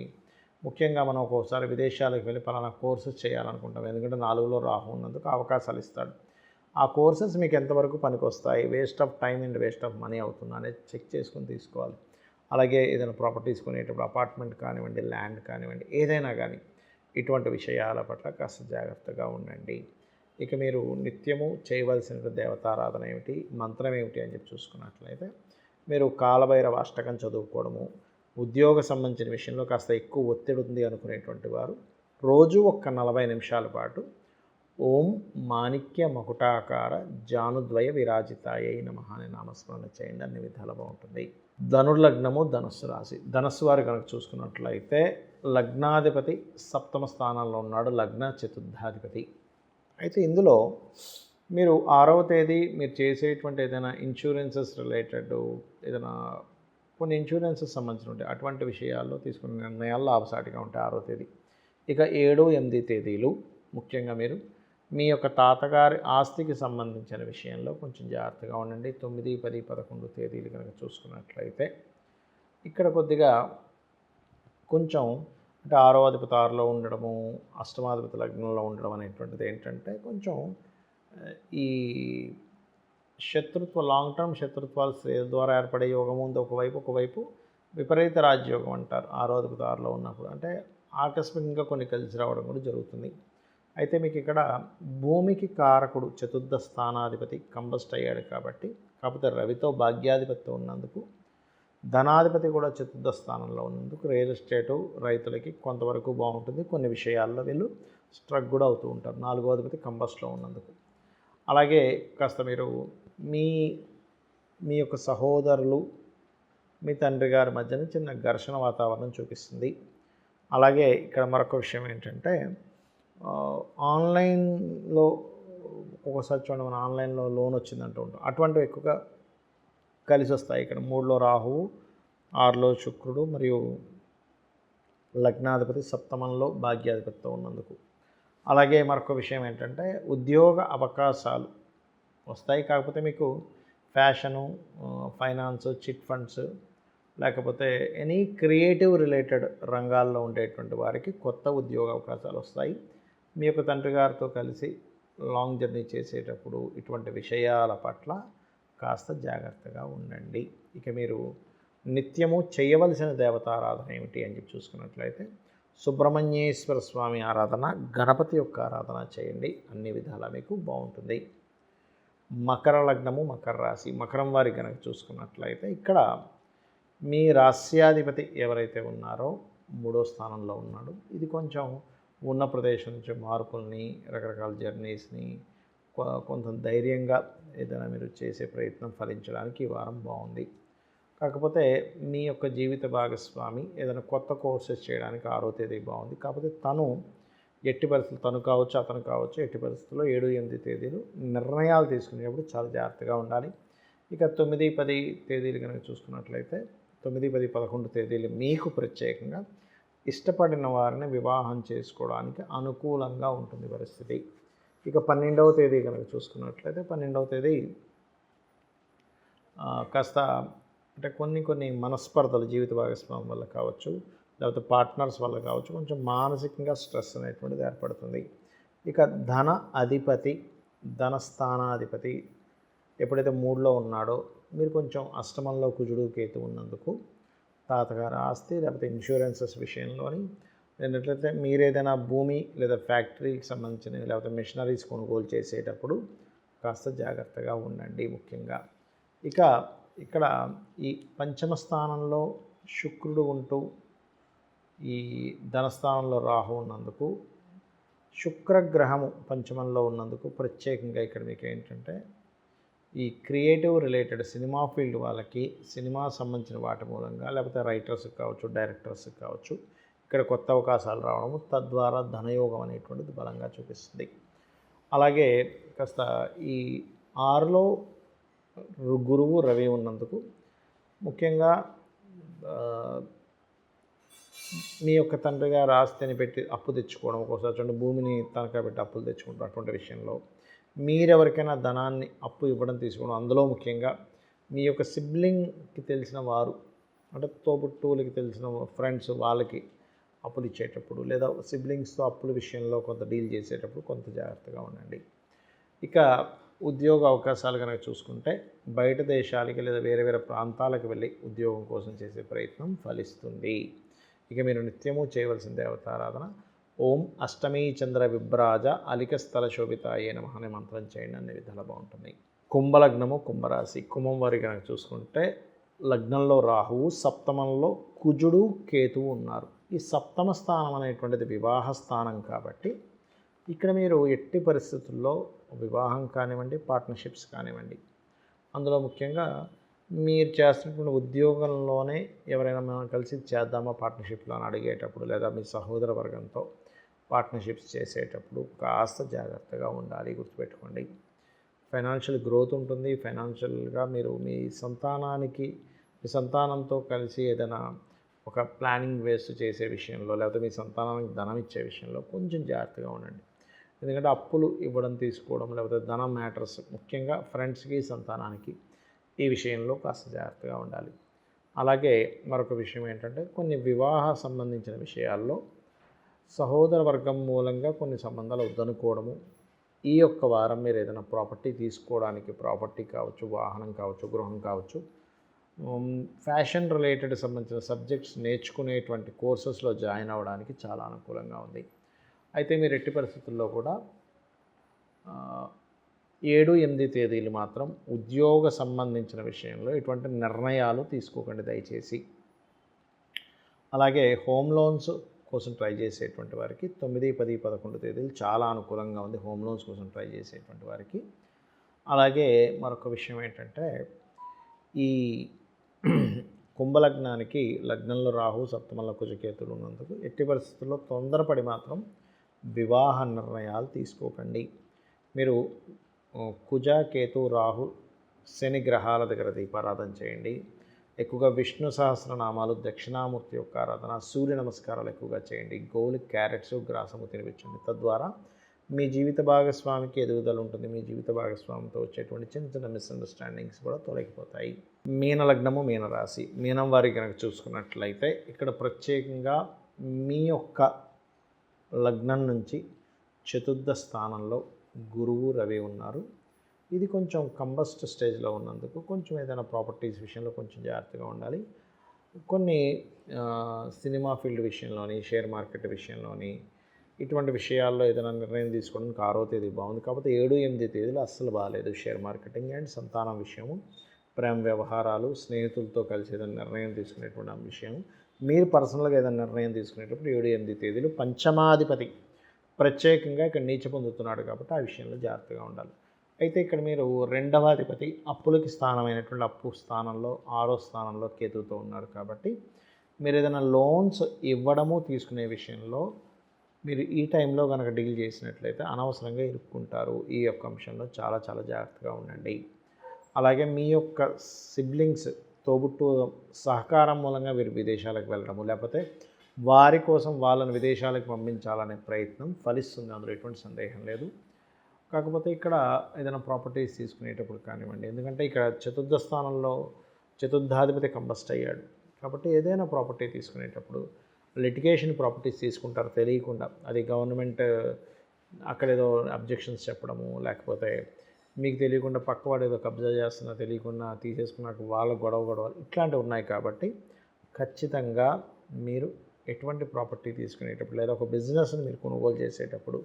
ముఖ్యంగా మనం ఒక్కోసారి విదేశాలకు వెళ్ళి పలానా కోర్సెస్ చేయాలనుకుంటాం. ఎందుకంటే 4లో రాహు ఉన్నందుకు అవకాశాలు ఇస్తాడు. ఆ కోర్సెస్ మీకు ఎంతవరకు పనికొస్తాయి, waste of time and waste of money అవుతుందా అనేది చెక్ చేసుకొని తీసుకోవాలి. అలాగే ఏదైనా ప్రాపర్టీస్ కొనేటప్పుడు అపార్ట్మెంట్ కానివ్వండి, ల్యాండ్ కానివ్వండి, ఏదైనా కానీ ఇటువంటి విషయాల పట్ల కాస్త జాగ్రత్తగా ఉండండి. ఇక మీరు నిత్యము చేయవలసిన దేవతారాధన ఏమిటి, మంత్రం ఏమిటి అని చెప్పి చూసుకున్నట్లయితే మీరు కాలభైరవ అష్టకం చదువుకోవడము, ఉద్యోగ సంబంధించిన విషయంలో కాస్త ఎక్కువ ఒత్తిడి ఉంది అనుకునేటువంటి వారు రోజు ఒక్క 40 నిమిషాల పాటు ఓం మాణిక్య మకుటాకార జానుద్వయ విరాజితాయై నమః అనే నామస్మరణ చేయండి. అన్ని విధాలు బాగుంటుంది. ధనుర్లగ్నము, ధనస్సు రాశి. ధనస్సు వారు కనుక చూసుకున్నట్లయితే లగ్నాధిపతి సప్తమ స్థానంలో ఉన్నాడు, లగ్న చతుర్థాధిపతి. అయితే ఇందులో మీరు 6వ తేదీ మీరు చేసేటువంటి ఏదైనా ఇన్సూరెన్సెస్ రిలేటెడ్ ఏదైనా కొన్ని ఇన్సూరెన్సెస్ సంబంధించి ఉంటాయి, అటువంటి విషయాల్లో తీసుకునే నిర్ణయాలు లాభసాటిగా ఉంటాయి 6వ తేదీ. ఇక 7, 8 తేదీలు ముఖ్యంగా మీరు మీ యొక్క తాతగారి ఆస్తికి సంబంధించిన విషయంలో కొంచెం జాగ్రత్తగా ఉండండి. 9, 10, 11 తేదీలు కనుక చూసుకున్నట్లయితే ఇక్కడ కొద్దిగా కొంచెం అంటే 6వ అధిపతి 6లో ఉండడము, అష్టమాధిపతి లగ్నంలో ఉండడం అనేటువంటిది ఏంటంటే కొంచెం ఈ శత్రుత్వ లాంగ్ టర్మ్ శత్రుత్వాలు స్త్రీల ద్వారా ఏర్పడే యోగం ఉంది ఒకవైపు విపరీత రాజ్యోగం అంటారు 6వ అధిపతి 6లో ఉన్నప్పుడు. అంటే ఆకస్మికంగా కొన్ని కలిసి రావడం కూడా జరుగుతుంది. అయితే మీకు ఇక్కడ భూమికి కారకుడు చతుర్థ స్థానాధిపతి కంబస్ట్ అయ్యాడు కాబట్టి, కాకపోతే రవితో భాగ్యాధిపతితో ఉన్నందుకు, ధనాధిపతి కూడా చతుర్థ స్థానంలో ఉన్నందుకు రియల్ ఎస్టేటు రైతులకి కొంతవరకు బాగుంటుంది. కొన్ని విషయాల్లో వీళ్ళు స్ట్రక్ కూడా అవుతూ ఉంటారు 4వ అధిపతి కంబస్ట్లో ఉన్నందుకు. అలాగే కాస్త మీరు మీ యొక్క సహోదరులు, మీ తండ్రి గారి మధ్యన చిన్న ఘర్షణ వాతావరణం చూపిస్తుంది. అలాగే ఇక్కడ మరొక విషయం ఏంటంటే ఆన్లైన్లో ఒక్కొక్కసారి చూడండి, మన ఆన్లైన్లో లోన్ వచ్చిందంటూ ఉంటాం, అటువంటివి ఎక్కువగా కలిసి వస్తాయి. ఇక్కడ 3లో రాహువు, 6లో శుక్రుడు మరియు లగ్నాధిపతి సప్తమంలో భాగ్యాధిపతితో ఉన్నందుకు. అలాగే మరొక విషయం ఏంటంటే ఉద్యోగ అవకాశాలు వస్తాయి. కాకపోతే మీకు ఫ్యాషను, ఫైనాన్స్, చిట్ ఫండ్స్ లేకపోతే ఎనీ క్రియేటివ్ రిలేటెడ్ రంగాల్లో ఉండేటువంటి వారికి కొత్త ఉద్యోగ అవకాశాలు వస్తాయి. మీ యొక్క తండ్రి గారితో కలిసి లాంగ్ జర్నీ చేసేటప్పుడు ఇటువంటి విషయాల పట్ల కాస్త జాగ్రత్తగా ఉండండి. ఇక మీరు నిత్యము చేయవలసిన దేవతారాధన ఏమిటి అని చెప్పి చూసుకున్నట్లయితే సుబ్రహ్మణ్యేశ్వర స్వామి ఆరాధన, గణపతి యొక్క ఆరాధన చేయండి. అన్ని విధాలా మీకు బాగుంటుంది. మకర లగ్నము, మకర రాశి. మకరం వారి కనుక చూసుకున్నట్లయితే ఇక్కడ మీ రాస్యాధిపతి ఎవరైతే ఉన్నారో 3వ స్థానంలో ఉన్నాడు. ఇది కొంచెం ఉన్న ప్రదేశం నుంచి మార్పుల్ని, రకరకాల జర్నీస్ని, కొంత ధైర్యంగా ఏదైనా మీరు చేసే ప్రయత్నం ఫలించడానికి ఈ వారం బాగుంది. కాకపోతే మీ యొక్క జీవిత భాగస్వామి ఏదైనా కొత్త కోర్సెస్ చేయడానికి 6వ తేదీ బాగుంది. కాకపోతే తను ఎట్టి పరిస్థితులు, తను కావచ్చు అతను కావచ్చు, ఎట్టి పరిస్థితుల్లో 7, 8 తేదీలు నిర్ణయాలు తీసుకునేటప్పుడు చాలా జాగ్రత్తగా ఉండాలి. ఇక 9, 10 తేదీలు కనుక చూసుకున్నట్లయితే 9, 10, 11 తేదీలు మీకు ప్రత్యేకంగా ఇష్టపడిన వారిని వివాహం చేసుకోవడానికి అనుకూలంగా ఉంటుంది పరిస్థితి. ఇక 12వ తేదీ కనుక చూసుకున్నట్లయితే 12వ తేదీ కాస్త అంటే కొన్ని మనస్పర్ధలు జీవిత భాగస్వామి వల్ల కావచ్చు, లేకపోతే పార్ట్నర్స్ వల్ల కావచ్చు, కొంచెం మానసికంగా స్ట్రెస్ అనేటువంటిది ఏర్పడుతుంది. ఇక ధన అధిపతి, ధనస్థానాధిపతి ఎప్పుడైతే 3లో ఉన్నాడో మీరు కొంచెం అష్టమంలో కుజుడు కేతు ఉన్నందుకు తాతగారి ఆస్తి లేకపోతే ఇన్సూరెన్సెస్ విషయంలోని లేనట్లయితే మీరు ఏదైనా భూమి లేదా ఫ్యాక్టరీకి సంబంధించినవి లేకపోతే మిషనరీస్ కొనుగోలు చేసేటప్పుడు కాస్త జాగ్రత్తగా ఉండండి ముఖ్యంగా. ఇక ఇక్కడ ఈ పంచమ స్థానంలో శుక్రుడు ఉంటూ ఈ ధనస్థానంలో రాహు ఉన్నందుకు, శుక్రగ్రహము పంచమంలో ఉన్నందుకు ప్రత్యేకంగా ఇక్కడ మీకు ఏంటంటే ఈ క్రియేటివ్ రిలేటెడ్ సినిమా ఫీల్డ్ వాళ్ళకి, సినిమా సంబంధించిన వాటి మూలంగా లేకపోతే రైటర్స్కి కావచ్చు, డైరెక్టర్స్కి కావచ్చు, ఇక్కడ కొత్త అవకాశాలు రావడము, తద్వారా ధనయోగం అనేటువంటిది బలంగా చూపిస్తుంది. అలాగే కాస్త ఈ 6లో గురువు, రవి ఉన్నందుకు ముఖ్యంగా మీ యొక్క తండ్రి గారు ఆస్తిని పెట్టి అప్పు తెచ్చుకోవడం, ఒక్కోసారి చూడండి భూమిని తనఖా పెట్టి అప్పులు తెచ్చుకుంటారు. అటువంటి విషయంలో మీరెవరికైనా ధనాన్ని అప్పు ఇవ్వడం, తీసుకోవడం, అందులో ముఖ్యంగా మీ యొక్క సిబ్లింగ్కి తెలిసిన వారు, అంటే తోబుట్టువులకి తెలిసిన ఫ్రెండ్స్, వాళ్ళకి అప్పులు ఇచ్చేటప్పుడు లేదా సిబ్లింగ్స్తో అప్పుల విషయంలో కొంత డీల్ చేసేటప్పుడు కొంత జాగ్రత్తగా ఉండండి. ఇక ఉద్యోగ అవకాశాలు కనుక చూసుకుంటే బయట దేశాలకి లేదా వేరే వేరే ప్రాంతాలకు వెళ్ళి ఉద్యోగం కోసం చేసే ప్రయత్నం ఫలిస్తుంది. ఇక మీరు నిత్యము చేయవలసిన దేవతారాధన ఓం అష్టమీ చంద్ర విభ్రాజ అలిక స్థల శోభితాయే నమః అనే మంత్రం చేయండి, అన్ని విధాలు బాగుంటుంది. కుంభలగ్నము, కుంభరాశి. కుంభం వారి కనుక చూసుకుంటే లగ్నంలో రాహువు, సప్తమంలో కుజుడు, కేతువు ఉన్నారు. ఈ సప్తమ స్థానం అనేటువంటిది వివాహ స్థానం కాబట్టి ఇక్కడ మీరు ఎట్టి పరిస్థితుల్లో వివాహం కానివ్వండి, పార్ట్నర్షిప్స్ కానివ్వండి, అందులో ముఖ్యంగా మీరు చేస్తున్నటువంటి ఉద్యోగంలోనే ఎవరైనా మనం కలిసి చేద్దామా పార్ట్నర్షిప్లో అని అడిగేటప్పుడు లేదా మీ సహోదర వర్గంతో పార్ట్నర్షిప్స్ చేసేటప్పుడు కాస్త జాగ్రత్తగా ఉండాలి, గుర్తుపెట్టుకోండి. ఫైనాన్షియల్ గ్రోత్ ఉంటుంది. ఫైనాన్షియల్గా మీరు మీ సంతానంతో కలిసి ఏదైనా ఒక ప్లానింగ్ వేస్ట్ చేసే విషయంలో లేకపోతే మీ సంతానానికి ధనం ఇచ్చే విషయంలో కొంచెం జాగ్రత్తగా ఉండండి. ఎందుకంటే అప్పులు ఇవ్వడం, తీసుకోవడం లేకపోతే ధనం మ్యాటర్స్, ముఖ్యంగా ఫ్రెండ్స్కి, సంతానానికి ఈ విషయంలో కాస్త జాగ్రత్తగా ఉండాలి. అలాగే మరొక విషయం ఏంటంటే కొన్ని వివాహ సంబంధించిన విషయాల్లో సహోదర వర్గం మూలంగా కొన్ని సంబంధాలు వద్దనుకోవడము. ఈ యొక్క వారం మీరు ఏదైనా ప్రాపర్టీ తీసుకోవడానికి, ప్రాపర్టీ కావచ్చు, వాహనం కావచ్చు, గృహం కావచ్చు, ఫ్యాషన్ రిలేటెడ్ సంబంధించిన సబ్జెక్ట్స్ నేర్చుకునేటువంటి కోర్సెస్లో జాయిన్ అవ్వడానికి చాలా అనుకూలంగా ఉంది. అయితే మీరు ఎట్టి పరిస్థితుల్లో కూడా 7, 8 తేదీలు మాత్రం ఉద్యోగ సంబంధించిన విషయంలో ఎటువంటి నిర్ణయాలు తీసుకోకండి దయచేసి. అలాగే హోమ్ లోన్స్ కోసం ట్రై చేసేటువంటి వారికి 9, 10, 11 తేదీలు చాలా అనుకూలంగా ఉంది హోమ్ లోన్స్ కోసం ట్రై చేసేటువంటి వారికి. అలాగే మరొక విషయం ఏంటంటే ఈ కుంభలగ్నానికి లగ్నంలో రాహు, సప్తమంలో కుజకేతులు ఉన్నందుకు ఎట్టి పరిస్థితుల్లో తొందరపడి మాత్రం వివాహ నిర్ణయాలు తీసుకోకండి. మీరు కుజ, కేతు, రాహు, శని గ్రహాల దగ్గర దీపారాధన చేయండి. ఎక్కువగా విష్ణు సహస్రనామాలు, దక్షిణామూర్తి యొక్క ఆరాధన, సూర్య నమస్కారాలు ఎక్కువగా చేయండి. గోవులు క్యారెట్స్, గ్రాసము తినిపించండి. తద్వారా మీ జీవిత భాగస్వామికి ఎదుగుదల ఉంటుంది. మీ జీవిత భాగస్వామితో వచ్చేటువంటి చిన్న చిన్న మిస్అండర్స్టాండింగ్స్ కూడా తొలగిపోతాయి. మీనలగ్నము, మీనరాశి. మీనం వారికి కనుక చూసుకున్నట్లయితే ఇక్కడ ప్రత్యేకంగా మీ యొక్క లగ్నం నుంచి చతుర్థ స్థానంలో గురువు, రవి ఉన్నారు. ఇది కొంచెం కంబస్ట్ స్టేజ్లో ఉన్నందుకు కొంచెం ఏదైనా ప్రాపర్టీస్ విషయంలో కొంచెం జాగ్రత్తగా ఉండాలి. కొన్ని సినిమా ఫీల్డ్ విషయంలోని, షేర్ మార్కెట్ విషయంలోని, ఇటువంటి విషయాల్లో ఏదైనా నిర్ణయం తీసుకోవడానికి 6వ తేదీ బాగుంది. కాకపోతే 7, 8 తేదీలు అస్సలు బాగాలేదు. షేర్ మార్కెటింగ్ అండ్ సంతానం విషయము, ప్రేమ వ్యవహారాలు, స్నేహితులతో కలిసి ఏదైనా నిర్ణయం తీసుకునేటువంటి విషయం, మీరు పర్సనల్గా ఏదైనా నిర్ణయం తీసుకునేటప్పుడు 7, 8 తేదీలు. పంచమాధిపతి ప్రత్యేకంగా ఇక్కడ నీచ పొందుతున్నాడు కాబట్టి ఆ విషయంలో జాగ్రత్తగా ఉండాలి. అయితే ఇక్కడ మీరు 2వ అధిపతి అప్పులకి స్థానమైనటువంటి అప్పు స్థానంలో 6వ స్థానంలో కేతువుతో ఉన్నారు కాబట్టి మీరు ఏదైనా లోన్స్ ఇవ్వడము, తీసుకునే విషయంలో మీరు ఈ టైంలో కనుక డీల్ చేసినట్లయితే అనవసరంగా ఇరుక్కుంటారు. ఈ యొక్క అంశంలో చాలా చాలా జాగ్రత్తగా ఉండండి. అలాగే మీ యొక్క సిబ్లింగ్స్, తోబుట్టు సహకారం మూలంగా వీరు విదేశాలకు వెళ్ళడము లేకపోతే వారి కోసం వాళ్ళని విదేశాలకు పంపించాలనే ప్రయత్నం ఫలిస్తుంది, అందులో ఎటువంటి సందేహం లేదు. కాకపోతే ఇక్కడ ఏదైనా ప్రాపర్టీస్ తీసుకునేటప్పుడు కానివ్వండి, ఎందుకంటే ఇక్కడ చతుర్థ స్థానంలో చతుర్థాధిపతి కంబస్ట్ అయ్యాడు కాబట్టి ఏదైనా ప్రాపర్టీ తీసుకునేటప్పుడు లిటిగేషన్ ప్రాపర్టీస్ తీసుకుంటారు తెలియకుండా. అది గవర్నమెంట్ అక్కడేదో అబ్జెక్షన్స్ చెప్పడము, లేకపోతే మీకు తెలియకుండా పక్కవాడు ఏదో కబ్జా చేస్తున్నా తెలియకుండా తీసేసుకున్నాక వాళ్ళ గొడవలు ఇట్లాంటివి ఉన్నాయి. కాబట్టి ఖచ్చితంగా మీరు ఎటువంటి ప్రాపర్టీ తీసుకునేటప్పుడు లేదా ఒక బిజినెస్ని మీరు కొనుగోలు చేసేటప్పుడు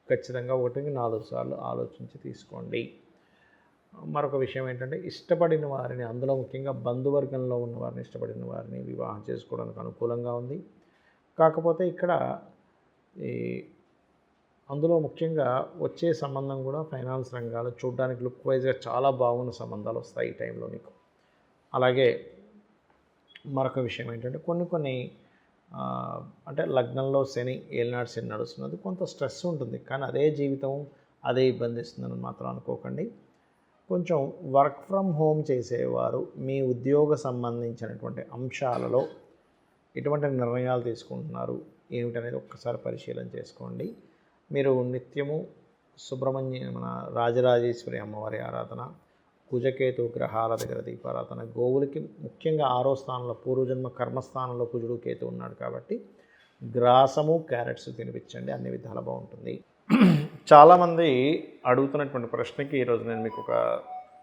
ఖచ్చితంగా 1-4 సార్లు ఆలోచించి తీసుకోండి. మరొక విషయం ఏంటంటే ఇష్టపడిన వారిని, అందులో ముఖ్యంగా బంధువర్గంలో ఉన్న వారిని, ఇష్టపడిన వారిని వివాహం చేసుకోవడానికి అనుకూలంగా ఉంది. కాకపోతే ఇక్కడ అందులో ముఖ్యంగా వచ్చే సంబంధం కూడా ఫైనాన్స్ రంగాలు చూడడానికి లుక్ వైజ్గా చాలా బాగున్న సంబంధాలు వస్తాయి ఈ టైంలో మీకు. అలాగే మరొక విషయం ఏంటంటే కొన్ని అంటే లగ్నంలో శని, ఏలినాడు శని నడుస్తున్నది, కొంత స్ట్రెస్ ఉంటుంది. కానీ అదే జీవితం అదే ఇబ్బంది ఇస్తుందని మాత్రం అనుకోకండి. కొంచెం వర్క్ ఫ్రమ్ హోమ్ చేసేవారు మీ ఉద్యోగ సంబంధించినటువంటి అంశాలలో ఎటువంటి నిర్ణయాలు తీసుకుంటున్నారు ఏమిటనేది ఒక్కసారి పరిశీలన చేసుకోండి. మీరు నిత్యము మన రాజరాజేశ్వరి అమ్మవారి ఆరాధన, కుజకేతు గ్రహాల దగ్గర దీపారాధన, గోవులకి ముఖ్యంగా 6వ స్థానంలో పూర్వజన్మ కర్మస్థానంలో కుజుడు కేతు ఉన్నాడు కాబట్టి గ్రాసము క్యారెట్స్ తినిపించండి, అన్ని విధాలు బాగుంటుంది. చాలామంది అడుగుతున్నటువంటి ప్రశ్నకి ఈరోజు నేను మీకు ఒక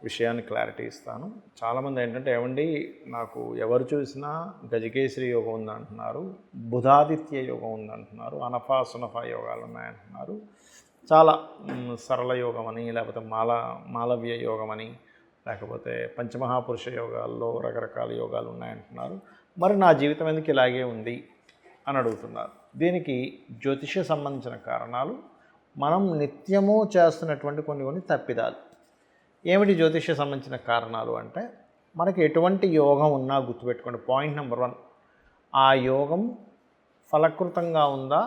విషయాన్ని క్లారిటీ ఇస్తాను. చాలామంది ఏంటంటే, ఏమండి నాకు ఎవరు చూసినా గజకేసరి యోగం ఉందంటున్నారు, బుధాదిత్య యోగం ఉందంటున్నారు, అనఫా సునఫా యోగాలు ఉన్నాయంటున్నారు, చాలా సరళ యోగం అని, లేకపోతే మాలవ్య యోగం అని, లేకపోతే పంచమహాపురుష యోగాల్లో రకరకాల యోగాలు ఉన్నాయంటున్నారు, మరి నా జీవితం ఎందుకు ఇలాగే ఉంది అని అడుగుతున్నారు. దీనికి జ్యోతిష సంబంధించిన కారణాలు, మనం నిత్యము చేస్తున్నటువంటి కొన్ని తప్పిదాలు. ఏమిటి జ్యోతిష సంబంధించిన కారణాలు అంటే, మనకి ఎటువంటి యోగం ఉన్నా గుర్తుపెట్టుకోండి. పాయింట్ నెంబర్ 1, ఆ యోగం ఫలకృతంగా ఉందా,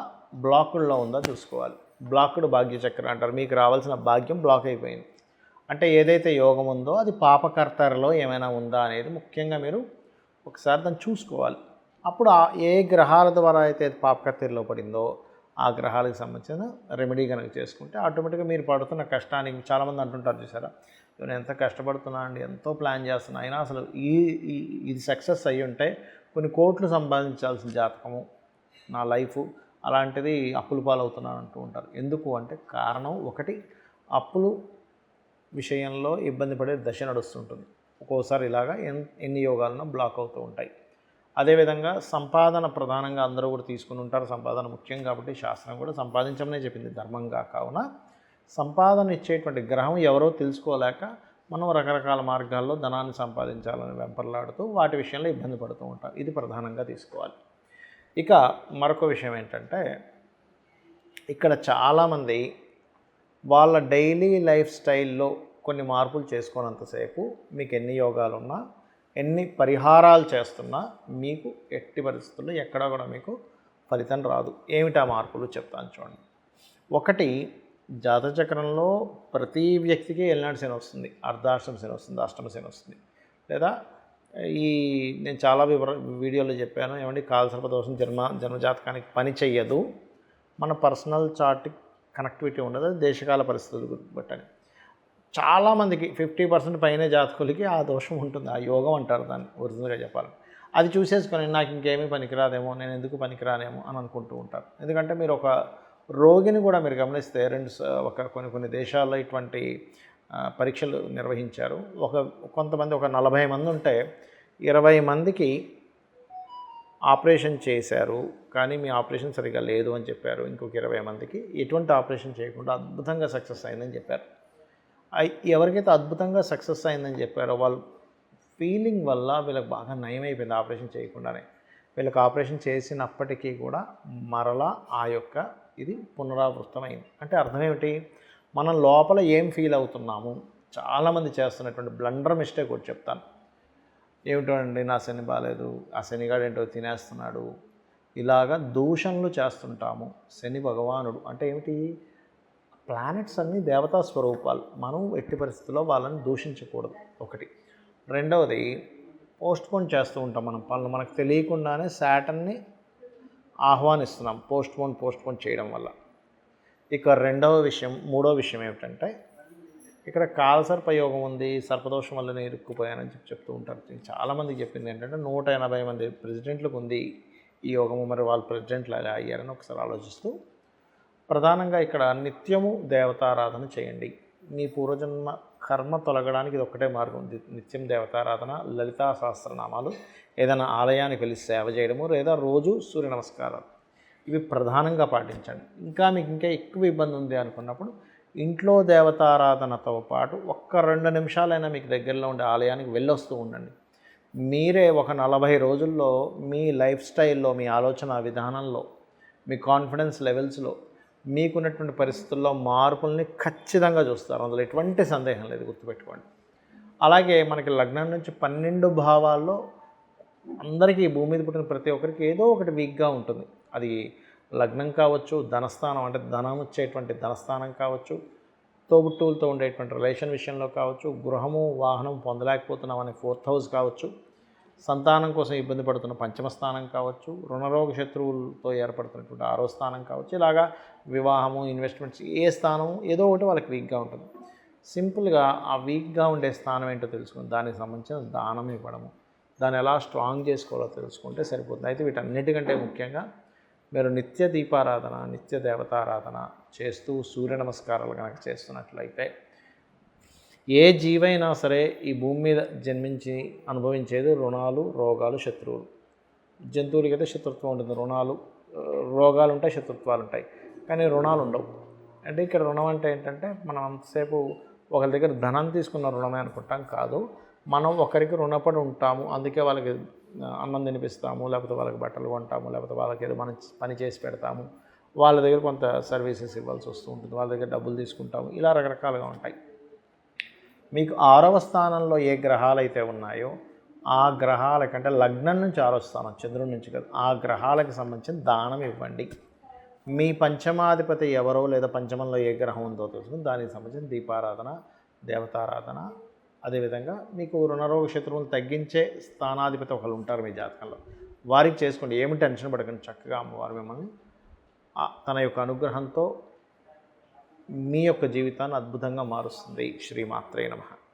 బ్లాకుల్లో ఉందా చూసుకోవాలి. బ్లాక్డ్ భాగ్యచక్రం అంటారు. మీకు రావాల్సిన భాగ్యం బ్లాక్ అయిపోయింది అంటే ఏదైతే యోగం ఉందో అది పాపకర్తరలో ఏమైనా ఉందా అనేది ముఖ్యంగా మీరు ఒకసారి దాన్ని చూసుకోవాలి. అప్పుడు ఏ గ్రహాల ద్వారా అయితే పాపకర్తెరలో పడిందో ఆ గ్రహాలకు సంబంధించిన రెమెడీ కనుక చేసుకుంటే ఆటోమేటిక్గా మీరు పడుతున్న కష్టానికి, చాలామంది అంటుంటారు చూసారా, నేను ఎంత కష్టపడుతున్నా అండి, ఎంతో ప్లాన్ చేస్తున్నా, అయినా అసలు ఇది సక్సెస్ అయ్యి ఉంటే కొన్ని కోట్లు సంపాదించాల్సిన జాతకము నా లైఫ్, అలాంటిది అప్పుల పాలవుతున్నాను అంటూ ఉంటారు. ఎందుకు అంటే కారణం ఒకటి, అప్పులు విషయంలో ఇబ్బంది పడే దశ నడుస్తుంటుంది. ఒక్కోసారి ఇలాగా ఎన్ని యోగాలను బ్లాక్ అవుతూ ఉంటాయి. అదేవిధంగా సంపాదన ప్రధానంగా అందరూ కూడా తీసుకుని ఉంటారు. సంపాదన ముఖ్యం కాబట్టి శాస్త్రం కూడా సంపాదించమనే చెప్పింది ధర్మంగా. కావున సంపాదన ఇచ్చేటువంటి గ్రహం ఎవరో తెలుసుకోలేక మనం రకరకాల మార్గాల్లో ధనాన్ని సంపాదించాలని వెంపర్లాడుతూ వాటి విషయంలో ఇబ్బంది పడుతూ ఉంటాం. ఇది ప్రధానంగా తీసుకోవాలి. ఇక మరొక విషయం ఏంటంటే, ఇక్కడ చాలామంది వాళ్ళ డైలీ లైఫ్ స్టైల్లో కొన్ని మార్పులు చేసుకోనంతసేపు మీకు ఎన్ని యోగాలు ఉన్నా, ఎన్ని పరిహారాలు చేస్తున్నా మీకు ఎట్టి పరిస్థితుల్లో ఎక్కడా కూడా మీకు ఫలితం రాదు. ఏమిటా మార్పులు చెప్తాను చూడండి. ఒకటి, జాతచక్రంలో ప్రతి వ్యక్తికి ఏలినాటి శని వస్తుంది, అర్ధాష్టమ శని వస్తుంది, అష్టమ శని వస్తుంది. లేదా నేను చాలా వీడియోలో చెప్పాను, ఏమంటే కాలసర్ప దోషం జన్మజాతకానికి పని చెయ్యదు, మన పర్సనల్ చార్ట్ కనెక్టివిటీ ఉండదు, దేశకాల పరిస్థితులు బట్టని. చాలామందికి 50% పైనే జాతకులకి ఆ దోషం ఉంటుంది, ఆ యోగం అంటారు దాన్ని ఒరిజినల్గా చెప్పాలి. అది చూసేసుకొని నాకు ఇంకేమీ పనికిరాదేమో, నేను ఎందుకు పనికిరానేమో అని అనుకుంటూ ఉంటారు. ఎందుకంటే మీరు ఒక రోగిని కూడా మీరు గమనిస్తే కొన్ని దేశాల్లో ఇటువంటి పరీక్షలు నిర్వహించారు. కొంతమంది ఒక 40 మంది ఉంటే 20 మందికి ఆపరేషన్ చేశారు, కానీ మీ ఆపరేషన్ సరిగా లేదు అని చెప్పారు. ఇంకొక 20 మందికి ఎటువంటి ఆపరేషన్ చేయకుండా అద్భుతంగా సక్సెస్ అయిందని చెప్పారు. ఎవరికైతే అద్భుతంగా సక్సెస్ అయిందని చెప్పారో వాళ్ళ ఫీలింగ్ వల్ల వీళ్ళకి బాగా నయమైపోయింది ఆపరేషన్ చేయకుండానే. వీళ్ళకి ఆపరేషన్ చేసినప్పటికీ కూడా మరలా ఇది పునరావృతమైంది. అంటే అర్థం ఏమిటి, మనం లోపల ఏం ఫీల్ అవుతున్నాము. చాలామంది చేస్తున్నటువంటి బ్లండర్ మిస్టేక్ ఒకటి చెప్తాను. ఏమిటో అండి, నా శని బాగాలేదు, ఆ శనిగాడు ఏంటో తినేస్తున్నాడు, ఇలాగా దూషణలు చేస్తుంటాము. శని భగవానుడు అంటే ఏమిటి, ప్లానెట్స్ అన్నీ దేవతా స్వరూపాలు, మనం ఎట్టి పరిస్థితుల్లో వాళ్ళని దూషించకూడదు ఒకటి. రెండవది, పోస్ట్పోన్ చేస్తూ ఉంటాం మనం పనులు, మనకు తెలియకుండానే శాటర్న్ని ఆహ్వానిస్తున్నాం పోస్ట్పోన్ చేయడం వల్ల. ఇక మూడో విషయం ఏమిటంటే, ఇక్కడ కాలసర్ప యోగం ఉంది, సర్పదోషం వల్ల నేను ఇరుక్కుపోయానని చెప్తూ ఉంటారు. చాలామందికి చెప్పింది ఏంటంటే 180 మంది ప్రెసిడెంట్లకు ఉంది ఈ యోగము, మరి వాళ్ళు ప్రెసిడెంట్లు ఎలా అయ్యారని ఒకసారి ఆలోచిస్తూ, ప్రధానంగా ఇక్కడ నిత్యము దేవతారాధన చేయండి. మీ పూర్వజన్మ కర్మ తొలగడానికి ఇది ఒక్కటే మార్గం ఉంది. నిత్యం దేవతారాధన, లలితా సహస్రనామాలు, ఏదైనా ఆలయానికి వెళ్ళి సేవ చేయడము, లేదా రోజు సూర్య నమస్కారాలు, ఇవి ప్రధానంగా పాటించండి. మీకు ఎక్కువ ఇబ్బంది ఉంది అనుకున్నప్పుడు ఇంట్లో దేవతారాధనతో పాటు 1-2 నిమిషాలైనా మీకు దగ్గరలో ఉండే ఆలయానికి వెళ్ళొస్తూ ఉండండి. మీరే ఒక 40 రోజుల్లో మీ లైఫ్ స్టైల్లో, మీ ఆలోచన విధానంలో, మీ కాన్ఫిడెన్స్ లెవెల్స్లో మీకున్నటువంటి పరిస్థితుల్లో మార్పుల్ని ఖచ్చితంగా చూస్తారు. అందులో ఎటువంటి సందేహం లేదు, గుర్తుపెట్టుకోండి. అలాగే మనకి లగ్నం నుంచి 12 భావాల్లో అందరికీ, భూమి మీద పుట్టిన ప్రతి ఒక్కరికి ఏదో ఒకటి వీక్గా ఉంటుంది. అది లగ్నం కావచ్చు, ధనస్థానం అంటే ధనం వచ్చేటువంటి ధనస్థానం కావచ్చు, తోబుట్టువులతో ఉండేటువంటి రిలేషన్ విషయంలో కావచ్చు, గృహము వాహనం పొందలేకపోతున్నాం అనే 4th హౌస్ కావచ్చు, సంతానం కోసం ఇబ్బంది పడుతున్న 5వ స్థానం కావచ్చు, రుణరోగ శత్రువులతో ఏర్పడుతున్నటువంటి 6వ స్థానం కావచ్చు. ఇలాగా వివాహము, ఇన్వెస్ట్మెంట్స్, ఏ స్థానం ఏదో ఒకటి వాళ్ళకి వీక్గా ఉంటుంది. సింపుల్గా ఆ వీక్గా ఉండే స్థానం ఏంటో తెలుసుకుని దానికి సంబంధించిన దానం ఇవ్వడము, దాన్ని ఎలా స్ట్రాంగ్ చేసుకోవాలో తెలుసుకుంటే సరిపోతుంది. అయితే వీటన్నిటికంటే ముఖ్యంగా మీరు నిత్య దీపారాధన, నిత్య దేవతారాధన చేస్తూ సూర్య నమస్కారాలు కనుక చేస్తున్నట్లయితే, ఏ జీవైనా సరే ఈ భూమి మీద జన్మించి అనుభవించేది రుణాలు, రోగాలు, శత్రువులు. జంతువులకైతే శత్రుత్వం ఉంటుంది, రోగాలు ఉంటాయి, శత్రుత్వాలు ఉంటాయి, కానీ రుణాలు ఉండవు. అంటే ఇక్కడ రుణం అంటే ఏంటంటే మనం అంతసేపు ఒకరి దగ్గర ధనం తీసుకున్న రుణమే అనుకుంటాం, కాదు. మనం ఒకరికి రుణపడి ఉంటాము, అందుకే వాళ్ళకి అన్నం తినిపిస్తాము, లేకపోతే వాళ్ళకి బట్టలు కొంటాము, లేకపోతే వాళ్ళకి ఏదో మనం పని చేసి పెడతాము, వాళ్ళ దగ్గర కొంత సర్వీసెస్ ఇవ్వాల్సి వస్తూ ఉంటుంది, వాళ్ళ దగ్గర డబ్బులు తీసుకుంటాము, ఇలా రకరకాలుగా ఉంటాయి. మీకు 6వ స్థానంలో ఏ గ్రహాలు అయితే ఉన్నాయో ఆ గ్రహాల కంటే లగ్నం నుంచి 6వ స్థానం, చంద్రుడి నుంచి కాదు, ఆ గ్రహాలకు సంబంధించిన దానం ఇవ్వండి. మీ పంచమాధిపతి ఎవరో లేదా పంచమంలో ఏ గ్రహం ఉందో తెలుసుకుని దానికి సంబంధించిన దీపారాధన, దేవతారాధన, అదేవిధంగా మీకు రుణరోగ శత్రువులు తగ్గించే స్థానాధిపతి ఒకరు ఉంటారు మీ జాతకంలో, వారికి చేసుకోండి. ఏమి టెన్షన్ పడకండి, చక్కగా అమ్మవారు మిమ్మల్ని తన యొక్క అనుగ్రహంతో మీ యొక్క జీవితాన్ని అద్భుతంగా మారుస్తుంది. శ్రీమాత్రే నమః.